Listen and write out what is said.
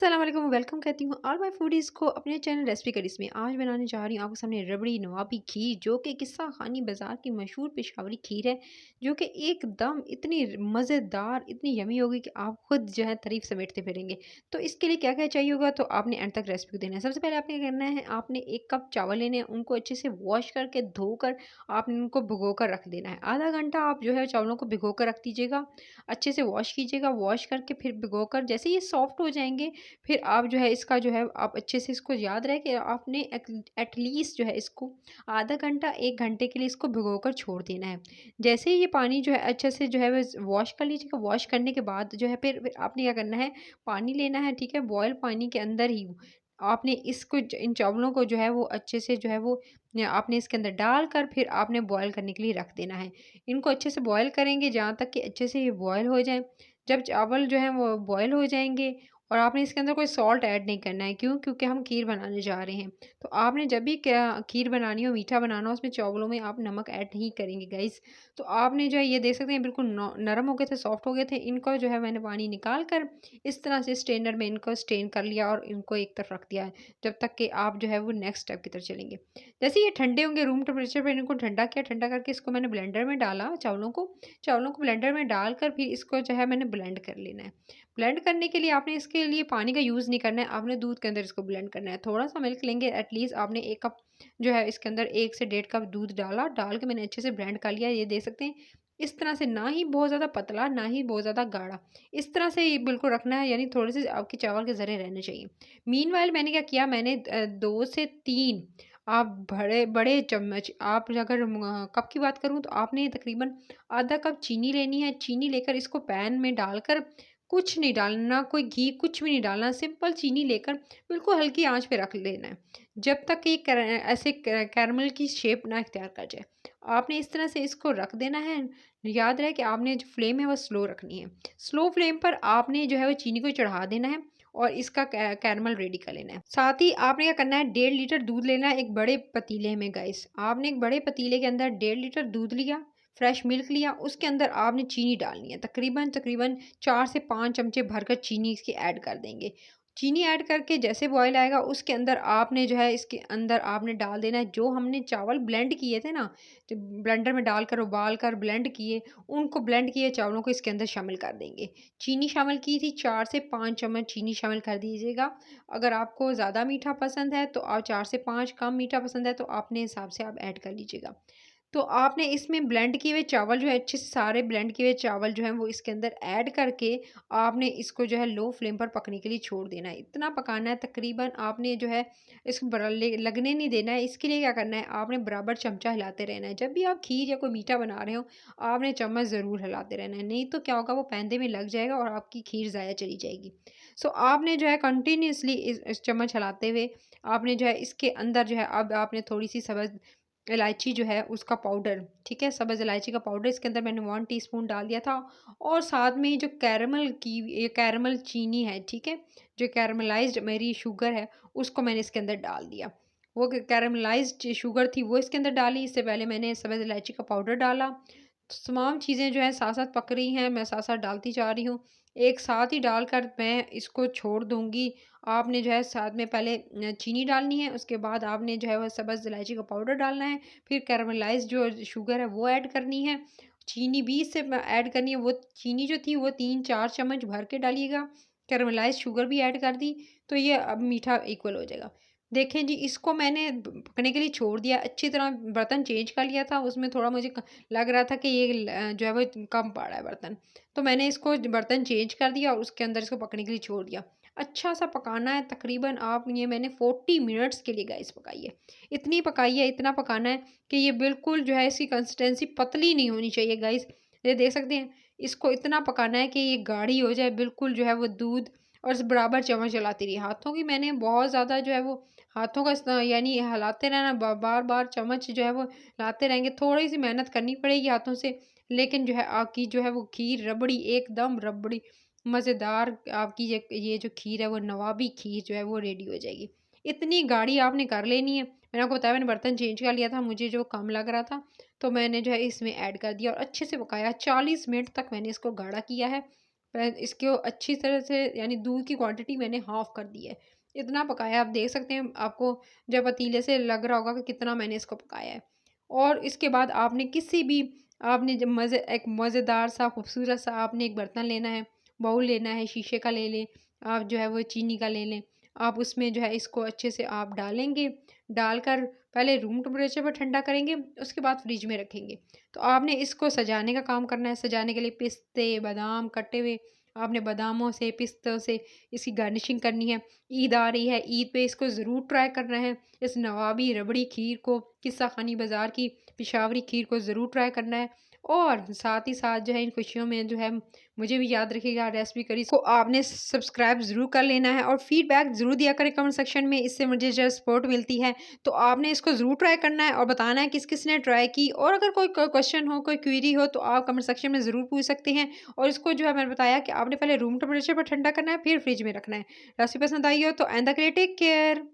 अस्सलामुअलैकुम वेलकम कहती हूँ ऑल माय फूडीज़ को अपने चैनल रेसिपी करीज में। आज बनाने जा रही हूँ आपके सामने रबड़ी नवाबी खीर, जो कि किस्सा खानी बाज़ार की मशहूर पेशावरी खीर है, जो कि एकदम इतनी मज़ेदार, इतनी यमी होगी कि आप खुद जो है तारीफ समेटते फिरेंगे। तो इसके लिए क्या क्या चाहिए होगा, तो आपने एंड तक रेसिपी को देना है। सबसे पहले आपने क्या करना है, आपने 1 कप चावल लेने हैं, उनको अच्छे से वॉश करके धोकर आपने उनको भिगो कर रख देना है। आधा घंटा आप जो है चावलों को भिगो कर रख दीजिएगा। अच्छे से वॉश कीजिएगा, वॉश करके फिर भिगो कर जैसे ये सॉफ्ट हो जाएंगे, फिर आप जो है इसका जो है आप अच्छे से इसको याद रहे कि आपने एटलीस्ट जो है इसको आधा घंटा 1 घंटे के लिए इसको भिगोकर छोड़ देना है। जैसे ही ये पानी जो है अच्छे से जो है वॉश कर लीजिएगा। वॉश करने के बाद जो है फिर आपने क्या करना है, पानी लेना है, ठीक है? बॉयल पानी के अंदर ही आपने इन चावलों को जो है वो अच्छे से जो है वो आपने इसके अंदर डालकर फिर आपने बॉयल करने के लिए रख देना है। इनको अच्छे से बॉयल करेंगे जहाँ तक कि अच्छे से ये बॉयल हो जाए। जब चावल जो है वो बॉयल हो जाएंगे, और आपने इसके अंदर कोई सॉल्ट ऐड नहीं करना है। क्यों? क्योंकि हम खीर बनाने जा रहे हैं। तो आपने जब भी क्या खीर बनानी हो, मीठा बनाना हो, उसमें चावलों में आप नमक ऐड नहीं करेंगे गाइस। तो आपने जो है ये देख सकते हैं बिल्कुल नरम हो गए थे, सॉफ्ट हो गए थे। इनको जो है मैंने पानी निकाल कर इस तरह से स्ट्रेनर में इनको स्ट्रेन कर लिया और इनको एक तरफ रख दिया है, जब तक कि आप जो है वो नेक्स्ट स्टेप की तरफ चलेंगे। जैसे ये ठंडे होंगे रूम टेम्परेचर पर, इनको ठंडा किया, ठंडा करके इसको मैंने ब्लेंडर में डाला। चावलों को ब्लेंडर में डालकर फिर इसको जो है मैंने ब्लेंड कर लेना है। ब्लेंड करने के लिए आपने इसके लिए पानी का यूज़ नहीं करना है, आपने दूध के अंदर इसको ब्लेंड करना है। थोड़ा-सा मिल्क लेंगे, एटलीस्ट आपने 1 कप जो है इसके अंदर 1 से डेढ़ कप दूध डाला, डाल के मैंने अच्छे से ब्लेंड कर लिया। ये देख सकते हैं इस तरह से, ना ही बहुत ज़्यादा पतला, ना ही बहुत ज़्यादा गाढ़ा। इस तरह से ये बिल्कुल रखना है, यानी थोड़े-से आपके चावल के ज़रे रहने चाहिए। मीनवाइल मैंने क्या किया, मैंने 2 से 3 आप बड़े बड़े चम्मच, आप अगर कप की बात करूँ तो आपने तकरीबन आधा कप चीनी लेनी है। चीनी लेकर इसको पैन में डालकर, कुछ नहीं डालना, कोई घी कुछ भी नहीं डालना, सिंपल चीनी लेकर बिल्कुल हल्की आंच पे रख देना है, जब तक कि ऐसे कैरमल की शेप ना इख्तियार कर जाए। आपने इस तरह से इसको रख देना है। याद रहे कि आपने जो फ्लेम है वो स्लो रखनी है। स्लो फ्लेम पर आपने जो है वो चीनी को चढ़ा देना है और इसका कैरमल रेडी कर लेना है। साथ ही आपने क्या करना है, 1.5 लीटर दूध लेना है एक बड़े पतीले में गाइस। आपने एक बड़े पतीले के अंदर 1.5 लीटर दूध लिया, फ्रेश मिल्क लिया, उसके अंदर आपने चीनी डालनी है। तकरीबन तकरीबन 4 से 5 चमचे भरकर चीनी इसकी ऐड कर देंगे। चीनी ऐड करके जैसे बॉयल आएगा, उसके अंदर आपने जो है इसके अंदर आपने डाल देना है जो हमने चावल ब्लेंड किए थे ना, जो ब्लेंडर में डालकर उबाल कर ब्लेंड किए, उनको ब्लेंड किए चावलों को इसके अंदर शामिल कर देंगे। चीनी शामिल की थी, 4 से 5 चम्मच चीनी शामिल कर दीजिएगा। अगर आपको ज़्यादा मीठा पसंद है तो आप 4 से 5, कम मीठा पसंद है तो अपने हिसाब से आप ऐड कर लीजिएगा। तो आपने इसमें ब्लेंड किए हुए चावल जो है, अच्छे से सारे ब्लेंड किए हुए चावल जो हैं वो इसके अंदर ऐड करके आपने इसको जो है लो फ्लेम पर पकने के लिए छोड़ देना है। इतना पकाना है, तकरीबन आपने जो है इसको लगने नहीं देना है। इसके लिए क्या करना है, आपने बराबर चमचा हिलाते रहना है। जब भी आप खीर या कोई मीठा बना रहे हो, आपने चम्मच ज़रूर हिलाते रहना है, नहीं तो क्या होगा, वो पैंदे में लग जाएगा और आपकी खीर ज़ाया चली जाएगी। सो आपने जो है कंटिन्यूअसली इस चम्मच हिलाते हुए आपने जो है इसके अंदर जो है, अब आपने थोड़ी सी सब्ज़ इलायची जो है उसका पाउडर, ठीक है? सब्ज़ इलायची का पाउडर इसके अंदर मैंने 1 टीस्पून डाल दिया था, और साथ में ही जो कैरेमल चीनी है, ठीक है? जो कैरेमलाइज़्ड मेरी शुगर है, उसको मैंने इसके अंदर डाल दिया। वो कैरेमलाइज़्ड शुगर थी वो इसके अंदर डाली, इससे पहले मैंने सब्ज़ इलायची का पाउडर डाला। तमाम चीज़ें जो हैं साथ-साथ पक रही हैं, मैं साथ-साथ डालती जा रही हूँ। एक साथ ही डालकर मैं इसको छोड़ दूँगी। आपने जो है साथ में पहले चीनी डालनी है, उसके बाद आपने जो है वो सब्ज़ इलायची का पाउडर डालना है, फिर कैरेमलाइज़्ड जो शुगर है वो ऐड करनी है, चीनी भी इससे ऐड करनी है। वो चीनी जो थी वो 3-4 चम्मच भर के डालिएगा, कैरेमलाइज़्ड शुगर भी ऐड कर दी, तो ये अब मीठा इक्वल हो जाएगा। देखें जी, इसको मैंने पकने के लिए छोड़ दिया, अच्छी तरह बर्तन चेंज कर लिया था, उसमें थोड़ा मुझे लग रहा था कि ये जो है वो कम पड़ रहा है बर्तन, तो मैंने इसको बर्तन चेंज कर दिया और उसके अंदर इसको पकने के लिए छोड़ दिया। अच्छा सा पकाना है, तकरीबन आप ये मैंने 40 मिनट्स के लिए गैस पकाई है। इतनी पकाई है, इतना पकाना है कि ये बिल्कुल जो है इसकी कंसिस्टेंसी पतली नहीं होनी चाहिए गाइस। ये देख सकते हैं, इसको इतना पकाना है कि ये गाढ़ी हो जाए, बिल्कुल जो है वो दूध, और बराबर चम्मच चलाती रही। हाथों की मैंने बहुत ज़्यादा जो है वो हाथों का यानी हिलाते रहना, बार बार चम्मच जो है वो लाते रहेंगे। थोड़ी सी मेहनत करनी पड़ेगी हाथों से, लेकिन जो है आपकी जो है वो खीर रबड़ी, एकदम रबड़ी मज़ेदार, आपकी ये जो खीर है वो नवाबी खीर जो है वो रेडी हो जाएगी। इतनी गाढ़ी आपने कर लेनी है। मैंने आपको बताया, मैंने बर्तन चेंज कर लिया था, मुझे जो कम लग रहा था, तो मैंने जो है इसमें ऐड कर दिया और अच्छे से पकाया। 40 मिनट तक मैंने इसको गाढ़ा किया है। इसको अच्छी तरह से यानी दूध की क्वांटिटी मैंने हाफ़ कर दी है। इतना पकाया, आप देख सकते हैं, आपको जब पतीले से लग रहा होगा कि कितना मैंने इसको पकाया है। और इसके बाद आपने किसी भी आपने जब एक मज़ेदार सा खूबसूरत सा आपने एक बर्तन लेना है, बाउल लेना है, शीशे का ले लें, आप जो है वो चीनी का ले लें। आप उसमें जो है इसको अच्छे से आप डालेंगे, डालकर पहले रूम टेम्परेचर पर ठंडा करेंगे, उसके बाद फ्रिज में रखेंगे। तो आपने इसको सजाने का काम करना है, सजाने के लिए पिस्ते, बादाम कटे हुए, आपने बादामों से, पिस्तों से इसकी गार्निशिंग करनी है। ईद आ रही है, ईद पे इसको ज़रूर ट्राई करना है। इस नवाबी रबड़ी खीर को, किस्सा खानी बाज़ार की पेशावरी खीर को ज़रूर ट्राई करना है। और साथ ही साथ जो है इन खुशियों में जो है मुझे भी याद रखिएगा, रेसिपी करी को आपने सब्सक्राइब ज़रूर कर लेना है और फीडबैक ज़रूर दिया करें कमेंट सेक्शन में, इससे मुझे जो सपोर्ट मिलती है। तो आपने इसको ज़रूर ट्राई करना है और बताना है किस-किस ने ट्राई की, और अगर कोई क्वेश्चन हो, कोई क्वेरी हो, तो आप कमेंट सेक्शन में ज़रूर पूछ सकते हैं। और इसको जो है मैंने बताया कि आपने पहले रूम टेम्परेचर पर ठंडा करना है, फिर फ्रिज में रखना है। रेसिपी पसंद आई हो तो एंड द टेक केयर।